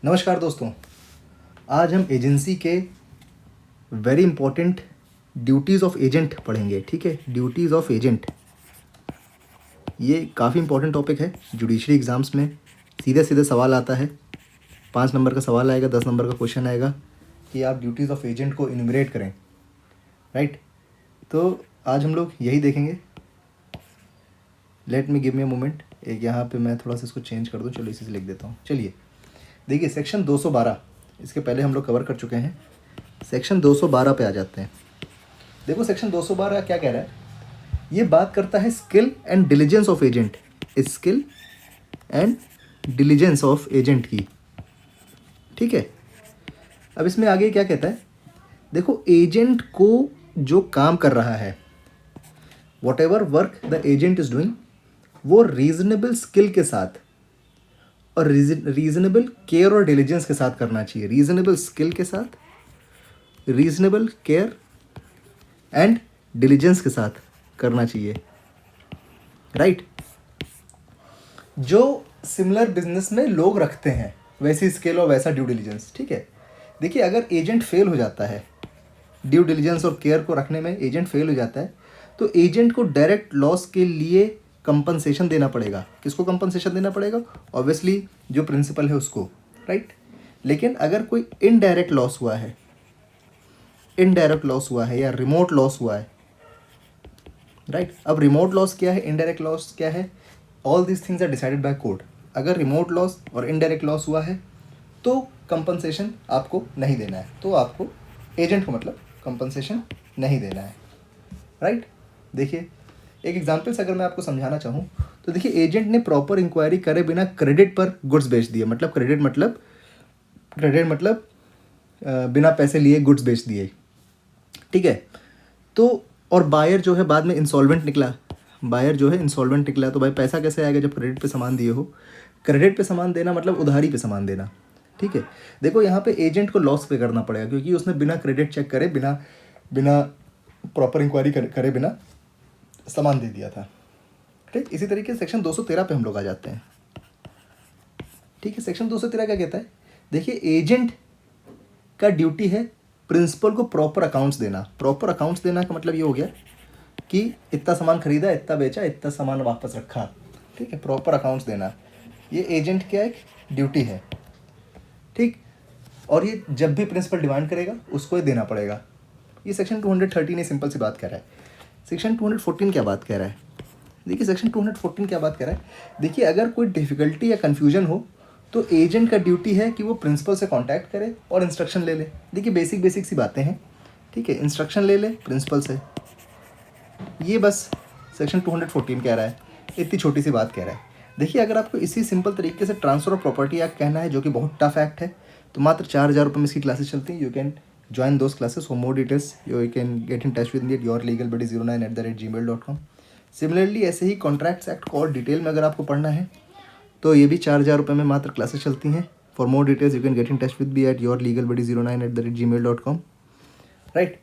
नमस्कार दोस्तों, आज हम एजेंसी के very important duties of agent पढ़ेंगे। ठीक है, ड्यूटीज़ ऑफ एजेंट ये काफ़ी इंपॉर्टेंट टॉपिक है। जुडिशरी एग्ज़ाम्स में सीधे सीधे सवाल आता है। 5 नंबर का सवाल आएगा, 10 नंबर का क्वेश्चन आएगा कि आप ड्यूटीज़ ऑफ एजेंट को इन्यूमरेट करें। राइट, तो आज हम लोग यही देखेंगे। Let me give me a moment. एक यहाँ पे मैं थोड़ा सा इसको चेंज कर दूँ, चलो इसी से लिख देता हूँ। चलिए देखिए, सेक्शन 212 इसके पहले हम लोग कवर कर चुके हैं। सेक्शन 212 पे आ जाते हैं। देखो सेक्शन 212 क्या कह रहा है। ये बात करता है skill and diligence of agent, skill and diligence of agent की। ठीक है, अब इसमें आगे क्या कहता है, देखो एजेंट को जो काम कर रहा है, what ever work the agent is doing, वो रीजनेबल स्किल के साथ और रीजनेबल केयर और डिलीजेंस के साथ करना चाहिए। रीजनेबल स्किल के साथ, रीजनेबल केयर एंड डिलीजेंस के साथ करना चाहिए। राइट, जो सिमिलर बिजनेस में लोग रखते हैं वैसी स्किल और वैसा ड्यू डिलीजेंस। ठीक है, देखिए अगर एजेंट फेल हो जाता है, ड्यू डिलीजेंस और केयर को रखने में एजेंट फेल हो जाता है, तो एजेंट को डायरेक्ट लॉस के लिए कंपनसेशन देना पड़ेगा। किसको कंपनसेशन देना पड़ेगा? ऑब्वियसली जो प्रिंसिपल है उसको। राइट, लेकिन अगर कोई इनडायरेक्ट लॉस हुआ है, इनडायरेक्ट लॉस हुआ है या रिमोट लॉस हुआ है, राइट, अब रिमोट लॉस क्या है, इनडायरेक्ट लॉस क्या है, all this things are decided by code. अगर रिमोट लॉस और इनडायरेक्ट लॉस हुआ है तो कंपनसेशन आपको नहीं देना है, तो आपको एजेंट को मतलब कंपनसेशन नहीं देना है। राइट, देखिए एक एग्जांपल से अगर मैं आपको समझाना चाहूँ तो देखिए, एजेंट ने प्रॉपर इंक्वायरी करे बिना क्रेडिट पर गुड्स बेच दिए। मतलब क्रेडिट मतलब बिना पैसे लिए गुड्स बेच दिए। ठीक है, तो और बायर जो है बाद में इंसॉल्वेंट निकला, बायर जो है इंसॉल्वेंट निकला, तो भाई पैसा कैसे आएगा जब क्रेडिट पे सामान दिए हो। क्रेडिट पे सामान देना मतलब उधारी पे सामान देना। ठीक है, देखो यहाँ पे एजेंट को लॉस पे करना पड़ेगा क्योंकि उसने बिना क्रेडिट चेक करे, बिना प्रॉपर इंक्वायरी करे बिना सामान दे दिया था। ठीक, इसी तरीके से सेक्शन 213 पे हम लोग आ जाते हैं। ठीक है, सेक्शन 213 क्या कहता है, देखिए एजेंट का ड्यूटी है प्रिंसिपल को प्रॉपर अकाउंट्स देना। प्रॉपर अकाउंट्स देना का मतलब ये हो गया कि इतना सामान खरीदा, इतना बेचा, इतना सामान वापस रखा। ठीक है, प्रॉपर अकाउंट्स देना ये एजेंट का एक ड्यूटी है। ठीक, और ये जब भी प्रिंसिपल डिमांड करेगा उसको ही देना पड़ेगा। ये सेक्शन 213 ने सिंपल सी बात कह रहा है। सेक्शन 214 क्या बात कह रहा है, देखिए सेक्शन 214 क्या बात कह रहा है, देखिए अगर कोई डिफिकल्टी या कन्फ्यूजन हो तो एजेंट का ड्यूटी है कि वो प्रिंसिपल से कांटेक्ट करे और इंस्ट्रक्शन ले ले। देखिए बेसिक सी बातें हैं। ठीक है, इंस्ट्रक्शन ले ले प्रिंसिपल से, ये बस सेक्शन 214 कह रहा है। इतनी छोटी सी बात कह रहा है। देखिए अगर आपको इसी सिंपल तरीके से ट्रांसफर ऑफ प्रॉपर्टी एक्ट कहना है, जो कि बहुत टफ एक्ट है, तो मात्र 4,000 रुपये में इसकी क्लासेस चलती हैं। You can join those classes. For more details you can get in touch with me at yourlegalbuddy09@gmail.com। Similarly ऐसे ही कॉन्ट्रैक्ट्स एक्ट को और डिटेल में अगर आपको पढ़ना है तो ये भी 4,000 रुपये में मात्र क्लासेस चलती हैं। For more details you can get in touch with me at yourlegalbuddy09@gmail.com। Right,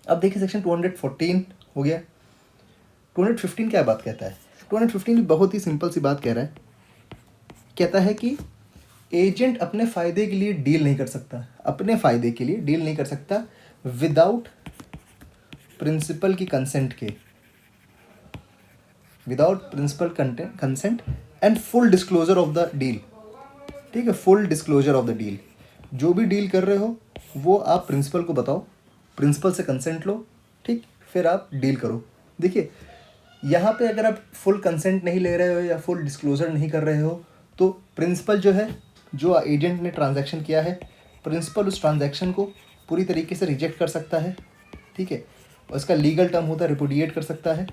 अब देखिए सेक्शन 214 हो गया। 215 क्या बात कहता है, 215 भी बहुत ही सिंपल सी बात कह रहा है। कहता है कि एजेंट अपने फ़ायदे के लिए डील नहीं कर सकता, अपने फ़ायदे के लिए डील नहीं कर सकता विदाउट प्रिंसिपल की कंसेंट के, without principal consent and full disclosure of the deal. ठीक है, full disclosure of the deal. जो भी डील कर रहे हो वो आप प्रिंसिपल को बताओ, प्रिंसिपल से कंसेंट लो, ठीक, फिर आप डील करो। देखिए यहाँ पे अगर आप फुल कंसेंट नहीं ले रहे हो या फुल डिस्क्लोजर नहीं कर रहे हो तो प्रिंसिपल जो है, जो एजेंट ने ट्रांजैक्शन किया है, प्रिंसिपल उस ट्रांजैक्शन को पूरी तरीके से रिजेक्ट कर सकता है। ठीक है, और इसका लीगल टर्म होता है रिपुडिएट कर सकता है।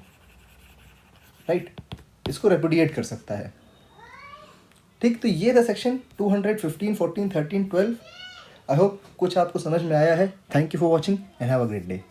राइट, इसको रिपुडिएट कर सकता है। ठीक, तो ये था सेक्शन 215, 14, 13, 12। आई होप कुछ आपको समझ में आया है। Thank you for watching and have a great day.